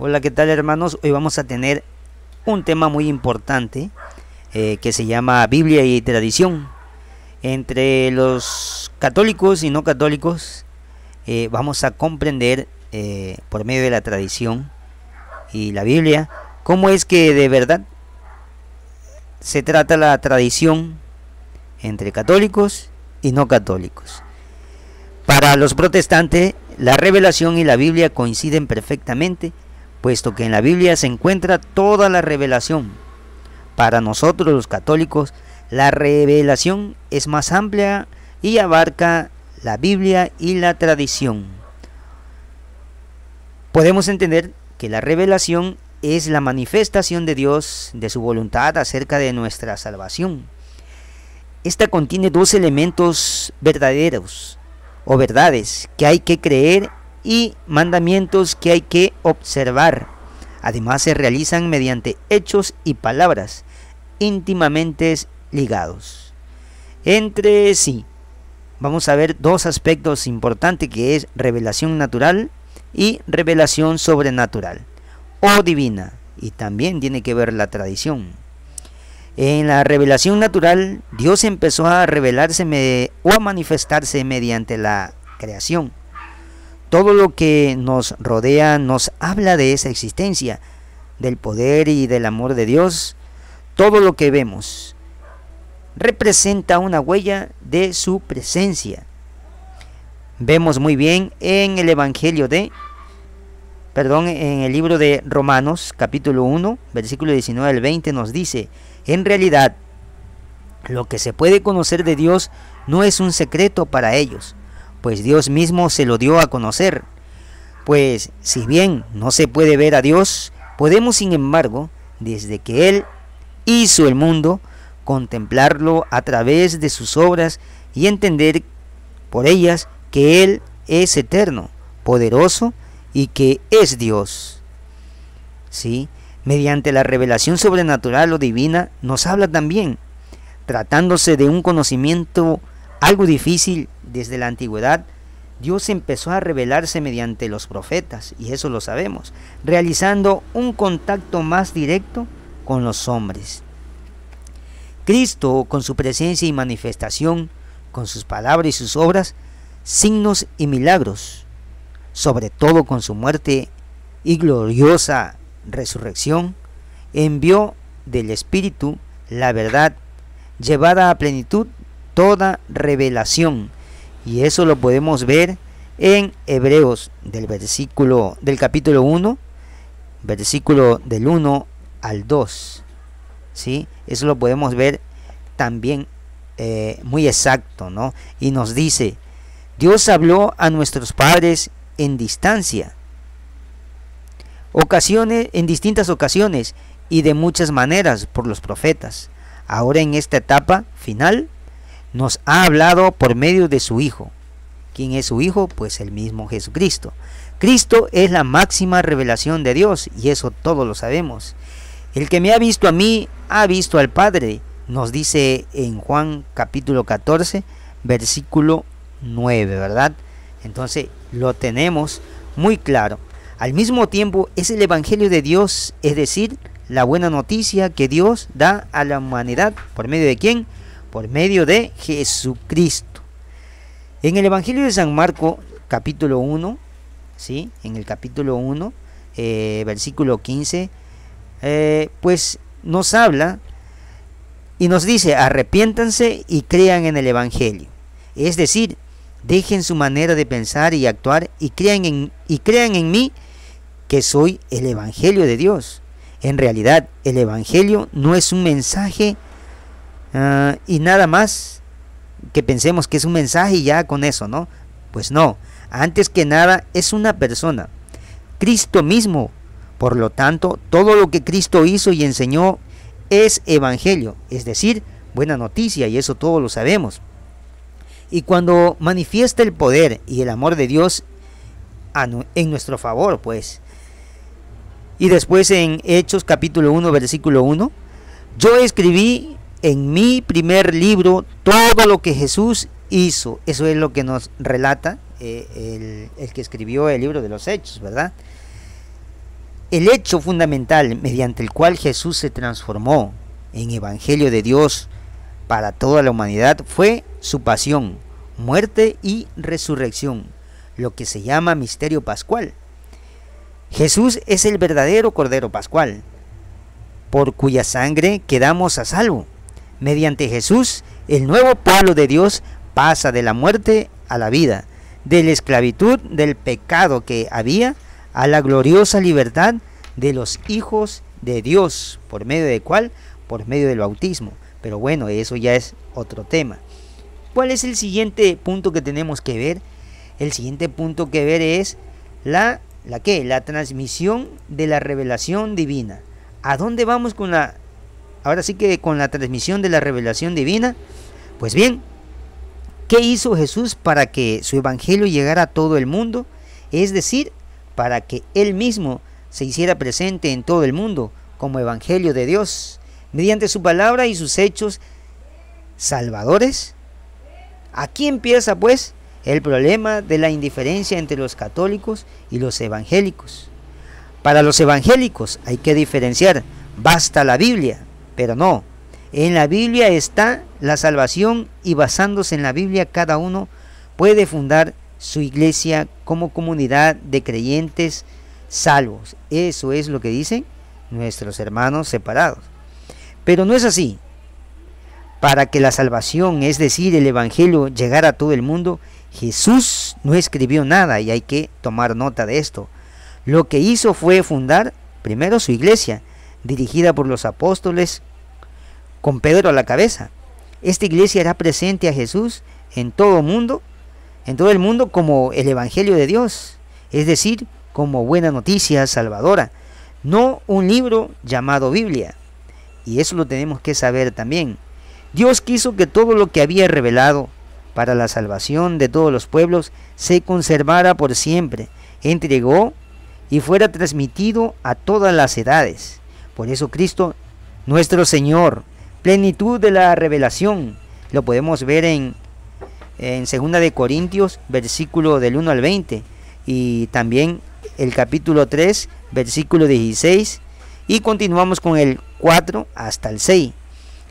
Hola, ¿qué tal, hermanos? Hoy vamos a tener un tema muy importante que se llama Biblia y tradición. Entre los católicos y no católicos vamos a comprender por medio de la tradición y la Biblia cómo es que de verdad se trata la tradición entre católicos y no católicos. Para los protestantes, la revelación y la Biblia coinciden perfectamente, puesto que en la Biblia se encuentra toda la revelación. Para nosotros los católicos, la revelación es más amplia y abarca la Biblia y la tradición. Podemos entender que la revelación es la manifestación de Dios, de su voluntad acerca de nuestra salvación. Esta contiene dos elementos verdaderos o verdades que hay que creer y mandamientos que hay que observar. Además se realizan mediante hechos y palabras íntimamente ligados entre sí. Vamos a ver dos aspectos importantes, que es revelación natural y revelación sobrenatural o divina, y también tiene que ver la tradición. En la revelación natural, Dios empezó a revelarse o a manifestarse mediante la creación. Todo lo que nos rodea nos habla de esa existencia, del poder y del amor de Dios. Todo lo que vemos representa una huella de su presencia. Vemos muy bien en el en el libro de Romanos, capítulo 1, versículo 19 al 20, nos dice: en realidad, lo que se puede conocer de Dios no es un secreto para ellos, pues Dios mismo se lo dio a conocer. Pues si bien no se puede ver a Dios, podemos sin embargo, desde que Él hizo el mundo, contemplarlo a través de sus obras y entender por ellas que Él es eterno, poderoso y que es Dios. ¿Sí? Mediante la revelación sobrenatural o divina nos habla también, tratándose de un conocimiento algo difícil desde la antigüedad. Dios empezó a revelarse mediante los profetas, y eso lo sabemos, realizando un contacto más directo con los hombres. Cristo, con su presencia y manifestación, con sus palabras y sus obras, signos y milagros, sobre todo con su muerte y gloriosa resurrección, envió del Espíritu la verdad, llevada a plenitud toda revelación, y eso lo podemos ver en Hebreos del capítulo 1, versículo del 1 al 2. ¿Sí? Eso lo podemos ver también muy exacto, ¿no? Y nos dice: Dios habló a nuestros padres en distancia, en distintas ocasiones y de muchas maneras por los profetas. Ahora, en esta etapa final, nos ha hablado por medio de su Hijo. ¿Quién es su Hijo? Pues el mismo Jesucristo. Cristo es la máxima revelación de Dios, y eso todos lo sabemos. El que me ha visto a mí, ha visto al Padre, nos dice en Juan capítulo 14, versículo 9, ¿verdad? Entonces lo tenemos muy claro. Al mismo tiempo es el Evangelio de Dios, es decir, la buena noticia que Dios da a la humanidad. ¿Por medio de quién? Por medio de Jesucristo. En el Evangelio de San Marcos, capítulo 1, ¿sí? En el capítulo 1, versículo 15, pues nos habla y nos dice: arrepiéntanse y crean en el Evangelio. Es decir, dejen su manera de pensar y actuar y crean en mí, que soy el Evangelio de Dios. En realidad, el Evangelio no es un mensaje y nada más que pensemos que es un mensaje y ya con eso, ¿no? Pues no, antes que nada es una persona, Cristo mismo. Por lo tanto, todo lo que Cristo hizo y enseñó es Evangelio, es decir, buena noticia, y eso todos lo sabemos. Y cuando manifiesta el poder y el amor de Dios en nuestro favor, pues. Y después en Hechos capítulo 1, versículo 1, yo escribí en mi primer libro todo lo que Jesús hizo. Eso es lo que nos relata el que escribió el libro de los Hechos, ¿verdad? el hecho fundamental mediante el cual Jesús se transformó en Evangelio de Dios para toda la humanidad fue su pasión, muerte y resurrección, lo que se llama misterio pascual. Jesús es el verdadero Cordero Pascual, por cuya sangre quedamos a salvo. Mediante Jesús, el nuevo pueblo de Dios pasa de la muerte a la vida, de la esclavitud del pecado que había, a la gloriosa libertad de los hijos de Dios. ¿Por medio de cuál? Por medio del bautismo. Pero bueno, eso ya es otro tema. ¿Cuál es el siguiente punto que tenemos que ver? El siguiente punto que ver es la transmisión de la revelación divina. ¿A dónde vamos con la transmisión de la revelación divina? Pues bien, ¿qué hizo Jesús para que su evangelio llegara a todo el mundo? Es decir, para que Él mismo se hiciera presente en todo el mundo como evangelio de Dios, mediante su palabra y sus hechos salvadores. Aquí empieza pues el problema de la indiferencia entre los católicos y los evangélicos. Para los evangélicos hay que diferenciar, basta la Biblia, pero no. En la Biblia está la salvación y basándose en la Biblia cada uno puede fundar su iglesia como comunidad de creyentes salvos. Eso es lo que dicen nuestros hermanos separados. Pero no es así. Para que la salvación, es decir, el evangelio, llegara a todo el mundo, Jesús no escribió nada y hay que tomar nota de esto. Lo que hizo fue fundar primero su iglesia, dirigida por los apóstoles, con Pedro a la cabeza. Esta iglesia hará presente a Jesús en todo el mundo como el evangelio de Dios, es decir, como buena noticia salvadora, no un libro llamado Biblia. Y eso lo tenemos que saber también. Dios quiso que todo lo que había revelado para la salvación de todos los pueblos se conservara por siempre, entregó y fuera transmitido a todas las edades. Por eso Cristo, nuestro Señor, plenitud de la revelación, lo podemos ver en 2 de Corintios, versículo del 1 al 20, y también el capítulo 3, versículo 16, y continuamos con el 4 hasta el 6.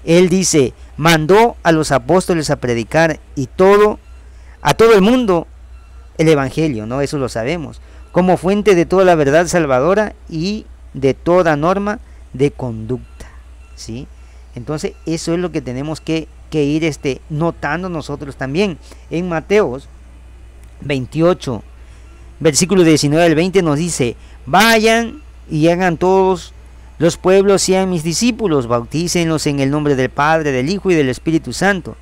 Él dice, mandó a los apóstoles a predicar a todo el mundo el evangelio, ¿no? Eso lo sabemos, como fuente de toda la verdad salvadora y de toda norma de conducta, ¿sí? Entonces eso es lo que tenemos que ir notando nosotros también. En Mateos 28, versículo 19 al 20 nos dice, vayan y hagan todos los pueblos sean mis discípulos, bautícenlos en el nombre del Padre, del Hijo y del Espíritu Santo,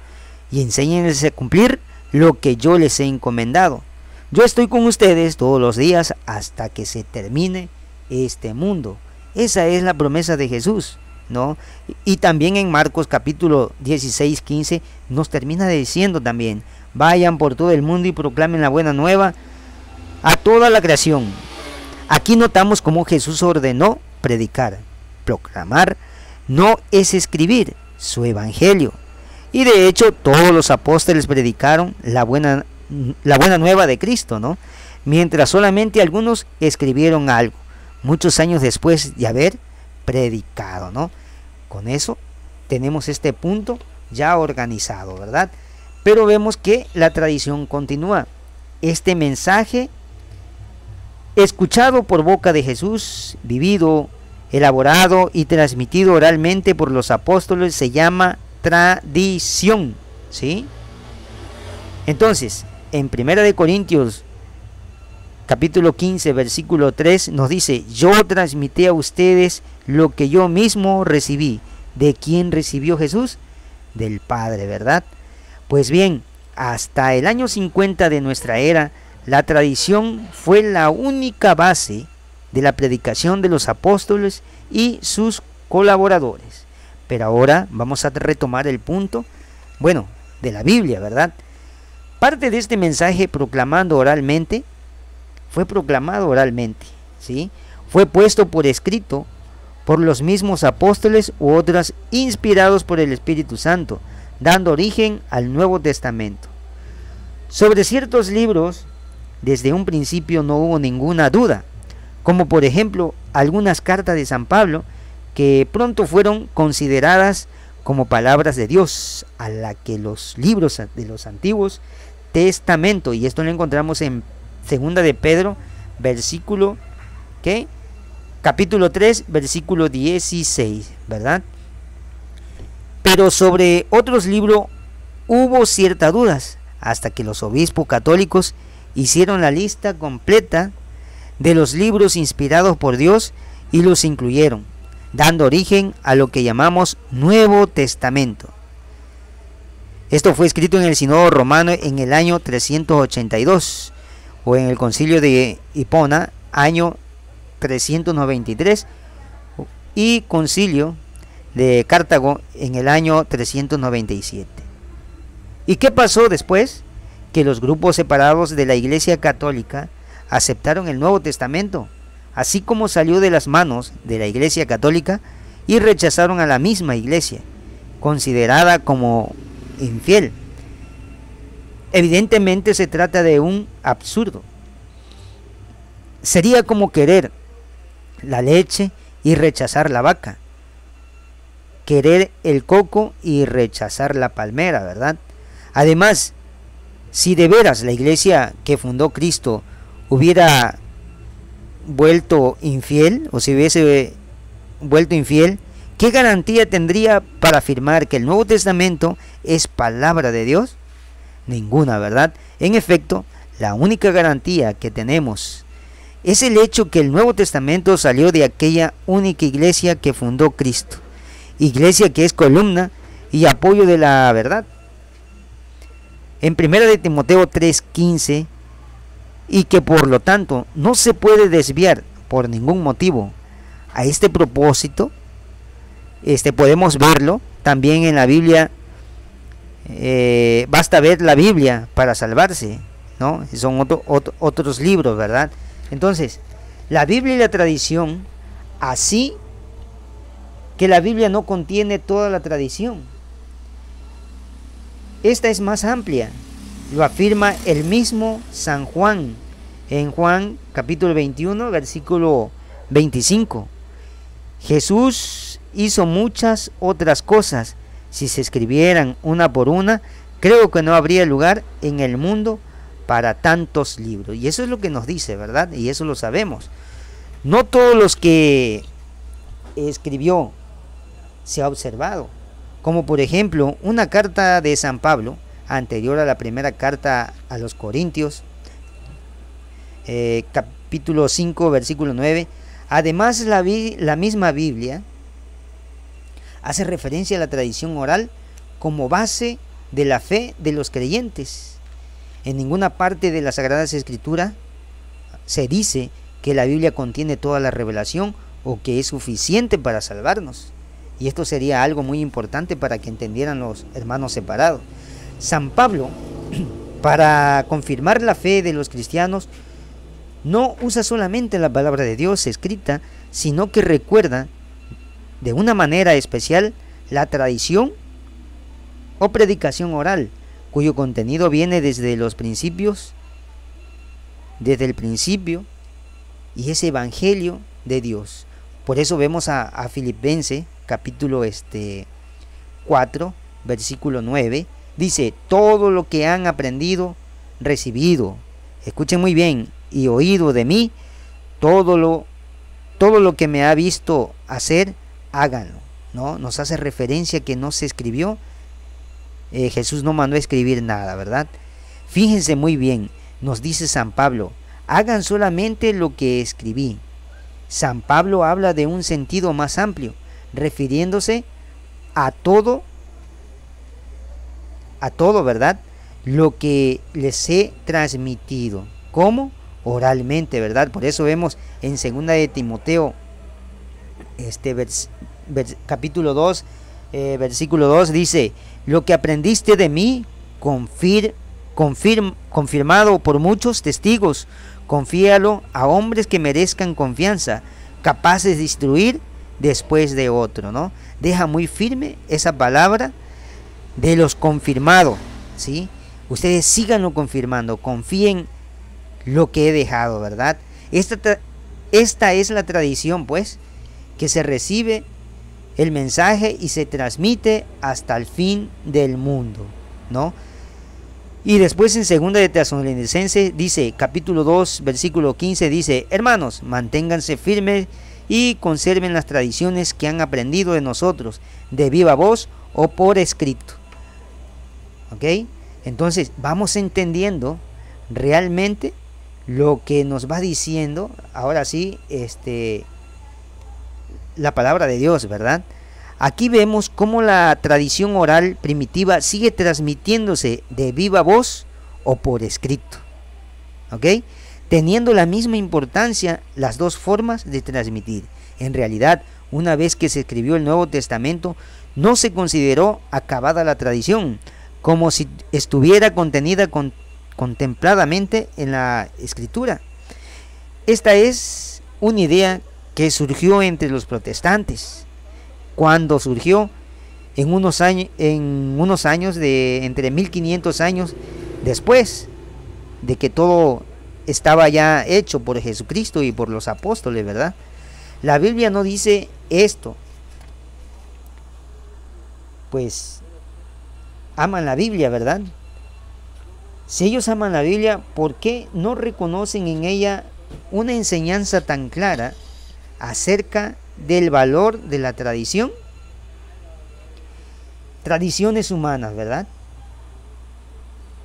y enséñenles a cumplir lo que yo les he encomendado. Yo estoy con ustedes todos los días hasta que se termine este mundo. Esa es la promesa de Jesús, ¿no? Y también en Marcos capítulo 16, 15 nos termina diciendo también, vayan por todo el mundo y proclamen la buena nueva a toda la creación. Aquí notamos cómo Jesús ordenó predicar. Proclamar no es escribir su evangelio, y de hecho todos los apóstoles predicaron la buena nueva de Cristo, ¿no? Mientras solamente algunos escribieron algo muchos años después de haber predicado, ¿no? Con eso tenemos este punto ya organizado, ¿verdad? Pero vemos que la tradición continúa. Este mensaje escuchado por boca de Jesús, vivido, elaborado y transmitido oralmente por los apóstoles, se llama tradición, ¿sí? Entonces, en 1 de Corintios capítulo 15, versículo 3 nos dice, yo transmití a ustedes lo que yo mismo recibí. ¿De quién recibió Jesús? Del Padre, ¿verdad? Pues bien, hasta el año 50 de nuestra era, la tradición fue la única base de la predicación de los apóstoles y sus colaboradores. Pero ahora vamos a retomar el punto, de la Biblia, ¿verdad? Parte de este mensaje fue proclamado oralmente, ¿sí? Fue puesto por escrito por los mismos apóstoles u otras inspirados por el Espíritu Santo, dando origen al Nuevo Testamento. Sobre ciertos libros, desde un principio no hubo ninguna duda. como por ejemplo algunas cartas de San Pablo que pronto fueron consideradas como palabras de Dios, a la que los libros de los antiguos testamentos, y esto lo encontramos en segunda de Pedro, versículo, ¿qué? Capítulo 3, versículo 16, ¿verdad? Pero sobre otros libros hubo ciertas dudas, hasta que los obispos católicos hicieron la lista completa de los libros inspirados por Dios y los incluyeron, dando origen a lo que llamamos Nuevo Testamento. Esto fue escrito en el Sínodo Romano en el año 382, o en el Concilio de Hipona, año 393, y Concilio de Cartago en el año 397. ¿Y qué pasó después? Que los grupos separados de la Iglesia Católica aceptaron el Nuevo Testamento, así como salió de las manos de la Iglesia Católica, y rechazaron a la misma Iglesia, considerada como infiel. Evidentemente se trata de un absurdo. Sería como querer la leche y rechazar la vaca, querer el coco y rechazar la palmera, ¿verdad? Además, si de veras la iglesia que fundó Cristo hubiera vuelto infiel, o si hubiese vuelto infiel, ¿qué garantía tendría para afirmar que el Nuevo Testamento es palabra de Dios? Ninguna, ¿verdad? En efecto, la única garantía que tenemos es el hecho que el Nuevo Testamento salió de aquella única iglesia que fundó Cristo, iglesia que es columna y apoyo de la verdad. En 1 de Timoteo 3:15, y que por lo tanto no se puede desviar por ningún motivo. A este propósito, podemos verlo también en la Biblia. Basta ver la Biblia para salvarse, ¿no? Son otros libros, ¿verdad? Entonces, la Biblia y la tradición, así que la Biblia no contiene toda la tradición. Esta es más amplia, lo afirma el mismo San Juan, en Juan capítulo 21, versículo 25. Jesús hizo muchas otras cosas. Si se escribieran una por una, creo que no habría lugar en el mundo para tantos libros. Y eso es lo que nos dice, ¿verdad? Y eso lo sabemos. No todos los que escribió se ha observado, como por ejemplo una carta de San Pablo, anterior a la primera carta a los Corintios, capítulo 5, versículo 9. Además, la misma Biblia hace referencia a la tradición oral como base de la fe de los creyentes. En ninguna parte de la Sagrada Escritura se dice que la Biblia contiene toda la revelación o que es suficiente para salvarnos. Y esto sería algo muy importante para que entendieran los hermanos separados. San Pablo, para confirmar la fe de los cristianos, no usa solamente la palabra de Dios escrita, sino que recuerda de una manera especial la tradición o predicación oral, cuyo contenido viene desde los principios, desde el principio, y es evangelio de Dios. Por eso vemos a Filipenses capítulo 4, versículo 9, dice: todo lo que han aprendido, recibido, escuchen muy bien, y oído de mí, todo lo que me ha visto hacer, háganlo, ¿no? Nos hace referencia que no se escribió, Jesús no mandó a escribir nada, ¿verdad? Fíjense muy bien, nos dice San Pablo: hagan solamente lo que escribí. San Pablo habla de un sentido más amplio, refiriéndose a todo, ¿verdad? Lo que les he transmitido. ¿Cómo? Oralmente, ¿verdad? Por eso vemos en 2 de Timoteo, capítulo 2, versículo 2, dice: lo que aprendiste de mí, confirmado por muchos testigos, confíalo a hombres que merezcan confianza, capaces de instruir después de otro, ¿no? Deja muy firme esa palabra de los confirmados, ¿sí? Ustedes síganlo confirmando, confíen lo que he dejado, ¿verdad? esta es la tradición, pues, que se recibe el mensaje y se transmite hasta el fin del mundo, ¿no? Y después en 2 de Tesalonicenses dice, capítulo 2, versículo 15, dice: hermanos, manténganse firmes y conserven las tradiciones que han aprendido de nosotros, de viva voz o por escrito. ¿Ok? Entonces vamos entendiendo realmente lo que nos va diciendo, ahora sí, la palabra de Dios, ¿verdad? Aquí vemos cómo la tradición oral primitiva sigue transmitiéndose de viva voz o por escrito, ¿ok? Teniendo la misma importancia las dos formas de transmitir. En realidad, una vez que se escribió el Nuevo Testamento, no se consideró acabada la tradición, como si estuviera contenida contempladamente en la Escritura. Esta es una idea que surgió entre los protestantes, cuando surgió en unos años de entre 1500 años después de que todo estaba ya hecho por Jesucristo y por los apóstoles, ¿verdad? La Biblia no dice esto, pues aman la Biblia, ¿verdad? Si ellos aman la Biblia, ¿por qué no reconocen en ella una enseñanza tan clara acerca del valor de la tradición? Tradiciones humanas, ¿verdad?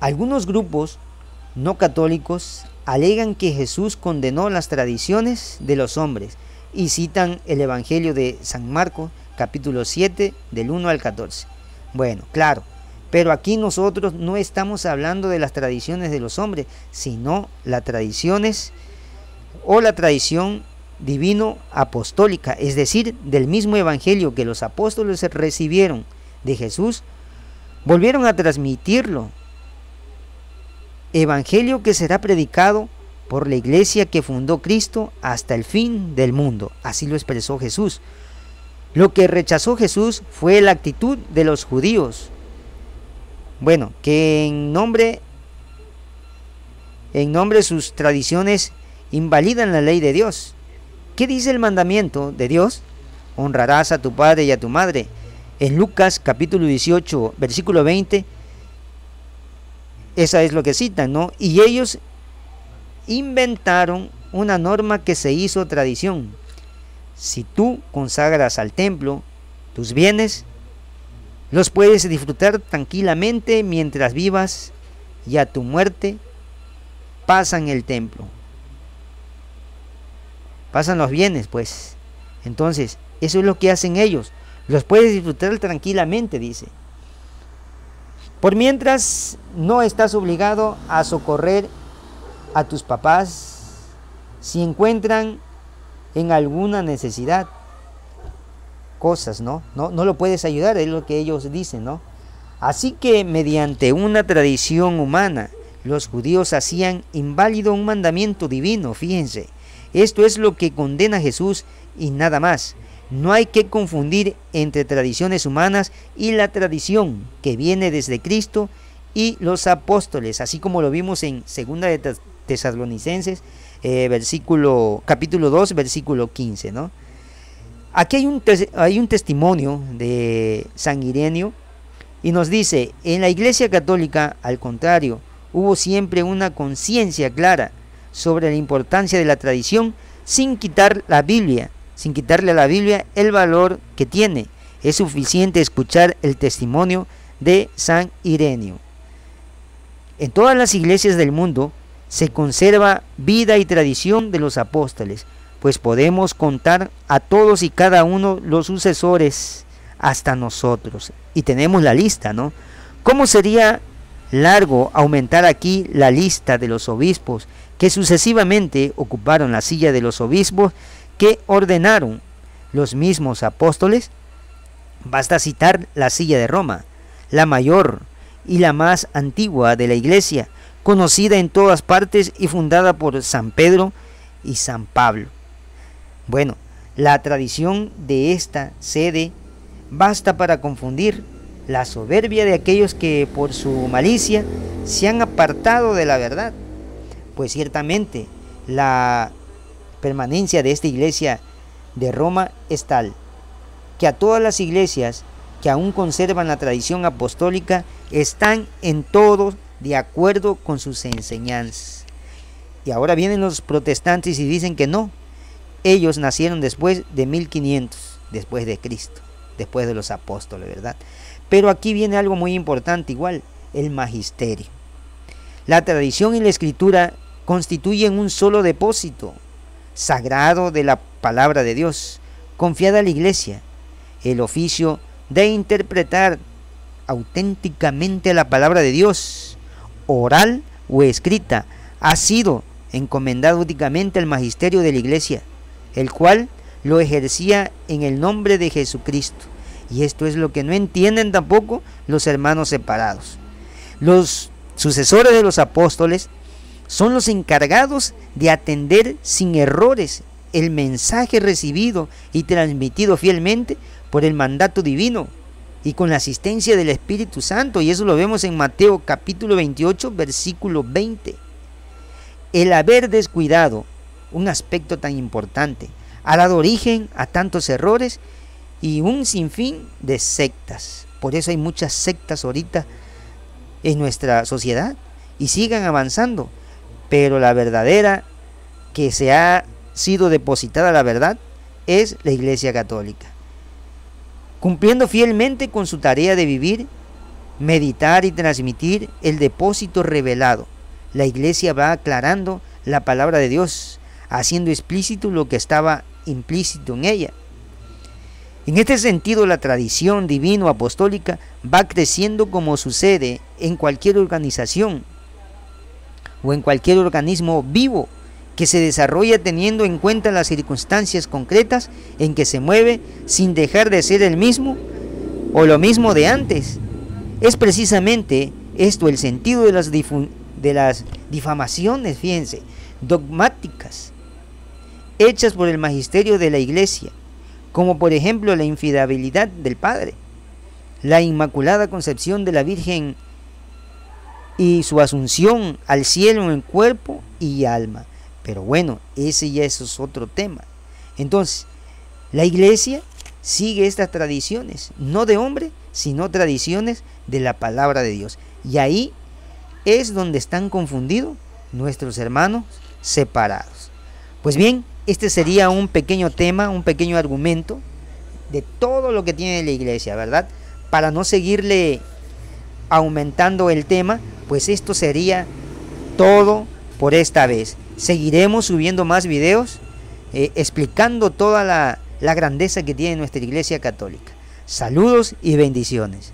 Algunos grupos no católicos alegan que Jesús condenó las tradiciones de los hombres y citan el Evangelio de San Marcos, capítulo 7, del 1 al 14. Bueno, claro, pero aquí nosotros no estamos hablando de las tradiciones de los hombres, sino las tradiciones o la tradición divino apostólica, es decir, del mismo evangelio que los apóstoles recibieron de Jesús, volvieron a transmitirlo, evangelio que será predicado por la iglesia que fundó Cristo hasta el fin del mundo. Así lo expresó Jesús. Lo que rechazó Jesús fue la actitud de los judíos, bueno, que en nombre de sus tradiciones invalidan la ley de Dios. ¿Qué dice el mandamiento de Dios? Honrarás a tu padre y a tu madre. En Lucas capítulo 18, versículo 20, esa es lo que citan, ¿no? Y ellos inventaron una norma que se hizo tradición. Si tú consagras al templo tus bienes, los puedes disfrutar tranquilamente mientras vivas, y a tu muerte pasan el templo. Pasan los bienes, pues. Entonces, eso es lo que hacen ellos. Los puedes disfrutar tranquilamente, dice. Por mientras, no estás obligado a socorrer a tus papás si encuentran en alguna necesidad cosas, ¿no? No lo puedes ayudar, es lo que ellos dicen, ¿no? Así que mediante una tradición humana, los judíos hacían inválido un mandamiento divino, fíjense. Esto es lo que condena a Jesús y nada más. No hay que confundir entre tradiciones humanas y la tradición que viene desde Cristo y los apóstoles, así como lo vimos en 2 de Tesalonicenses, capítulo 2, versículo 15, ¿no? Aquí hay un testimonio de San Ireneo y nos dice: en la Iglesia Católica, al contrario, hubo siempre una conciencia clara sobre la importancia de la tradición, sin quitarle a la Biblia el valor que tiene. Es suficiente escuchar el testimonio de San Ireneo. En todas las iglesias del mundo se conserva vida y tradición de los apóstoles, pues podemos contar a todos y cada uno los sucesores hasta nosotros. Y tenemos la lista, ¿no? ¿Cómo sería largo aumentar aquí la lista de los obispos que sucesivamente ocuparon la silla de los obispos que ordenaron los mismos apóstoles? Basta citar la silla de Roma, la mayor y la más antigua de la iglesia, conocida en todas partes y fundada por San Pedro y San Pablo. Bueno, la tradición de esta sede basta para confundir la soberbia de aquellos que por su malicia se han apartado de la verdad, pues ciertamente la permanencia de esta iglesia de Roma es tal que a todas las iglesias que aún conservan la tradición apostólica están en todo de acuerdo con sus enseñanzas. Y ahora vienen los protestantes y dicen que no, ellos nacieron después de 1500, después de Cristo, después de los apóstoles, ¿verdad? Pero aquí viene algo muy importante igual, el magisterio. La tradición y la escritura constituyen un solo depósito sagrado de la palabra de Dios, confiada a la iglesia. El oficio de interpretar auténticamente la palabra de Dios, oral o escrita, ha sido encomendado únicamente al magisterio de la iglesia, el cual lo ejercía en el nombre de Jesucristo. Y esto es lo que no entienden tampoco los hermanos separados. Los sucesores de los apóstoles son los encargados de atender sin errores el mensaje recibido y transmitido fielmente por el mandato divino y con la asistencia del Espíritu Santo, y eso lo vemos en Mateo capítulo 28 versículo 20. El haber descuidado un aspecto tan importante ha dado origen a tantos errores y un sinfín de sectas. Por eso hay muchas sectas ahorita en nuestra sociedad y sigan avanzando, pero la verdadera que se ha sido depositada, la verdad, es la Iglesia Católica, cumpliendo fielmente con su tarea de vivir, meditar y transmitir el depósito revelado. La Iglesia va aclarando la palabra de Dios, haciendo explícito lo que estaba implícito en ella. En este sentido, la tradición divino-apostólica va creciendo como sucede en cualquier organización o en cualquier organismo vivo que se desarrolla teniendo en cuenta las circunstancias concretas en que se mueve sin dejar de ser el mismo o lo mismo de antes. Es precisamente esto el sentido de las difamaciones, fíjense, dogmáticas, hechas por el magisterio de la Iglesia, como por ejemplo la infidelidad del Padre, la Inmaculada Concepción de la Virgen y su asunción al cielo en cuerpo y alma. Pero bueno, ese ya es otro tema. Entonces, la Iglesia sigue estas tradiciones, no de hombre, sino tradiciones de la palabra de Dios. Y ahí es donde están confundidos nuestros hermanos separados. Pues bien, este sería un pequeño tema, un pequeño argumento de todo lo que tiene la Iglesia, ¿verdad? Para no seguirle aumentando el tema, pues esto sería todo por esta vez. Seguiremos subiendo más videos explicando toda la grandeza que tiene nuestra Iglesia Católica. Saludos y bendiciones.